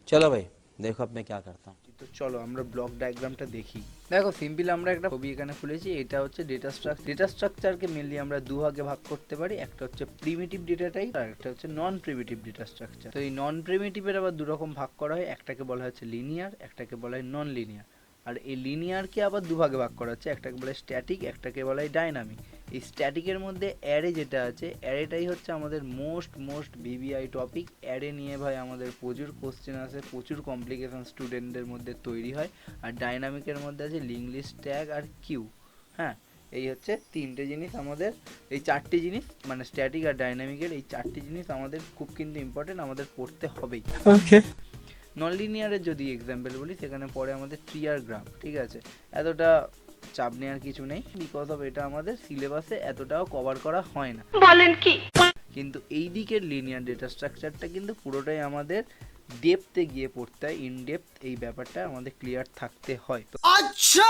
चलो भाई देखो अब मैं क्या करता हूँ। তো চলো আমরা ব্লক ডায়াগ্রামটা দেখি। দেখো সিম্পলি আমরা একটা ছবি এখানে খুলেছি, এটা হচ্ছে ডেটা স্ট্রাকচার। ডেটা স্ট্রাকচারকে মেনলি আমরা দুভাগে ভাগ করতে পারি, একটা হচ্ছে প্রিমিটিভ ডেটা টাইপ আর একটা হচ্ছে নন প্রিমিটিভ ডেটা স্ট্রাকচার। তো এই নন প্রিমিটিভের আবার দু রকম ভাগ করা হয়, একটাকে বলা হচ্ছে লিনিয়ার, একটাকে বলা হয় নন লিনিয়ার। আর এই লিনিয়ারকে আবার দুভাগে ভাগ করা হচ্ছে, একটাকে বলা হয় স্ট্যাটিক, একটাকে বলা হয় ডাইনামিক। এই স্ট্যাটিকের মধ্যে অ্যারে যেটা আছে, অ্যারেটাই হচ্ছে আমাদের মোস্ট ভিভিআই টপিক। অ্যারে নিয়ে ভাই আমাদের প্রচুর কোশ্চেন আসে, প্রচুর কমপ্লিকেশন স্টুডেন্টদের মধ্যে তৈরি হয়। আর ডাইনামিকের মধ্যে আছে লিঙ্ক লিস্ট, ট্যাগ আর কিউ। হ্যাঁ, এই হচ্ছে তিনটে জিনিস আমাদের, এই চারটি জিনিস মানে স্ট্যাটিক আর ডাইনামিকের এই চারটি জিনিস আমাদের খুব কিন্তু ইম্পর্টেন্ট, আমাদের পড়তে হবেই। নন লিনিয়ারের যদি এক্সাম্পল বলি, সেখানে পড়ে আমাদের ট্রি আর গ্রাফ। ঠিক আছে, এতটা চাপ নেওয়ার কিছু নেই, বিকজ অফ এটা আমাদের সিলেবাসে এতটাও কভার করা হয় না। বলেন কি? কিন্তু এই দিকের লিনিয়ার ডেটা স্ট্রাকচারটা কিন্তু পুরোটাই আমাদের ডেপথে গিয়ে পড়তে হয়, ইন ডেপথ এই ব্যাপারটা আমাদের ক্লিয়ার থাকতে হয়। তো আচ্ছা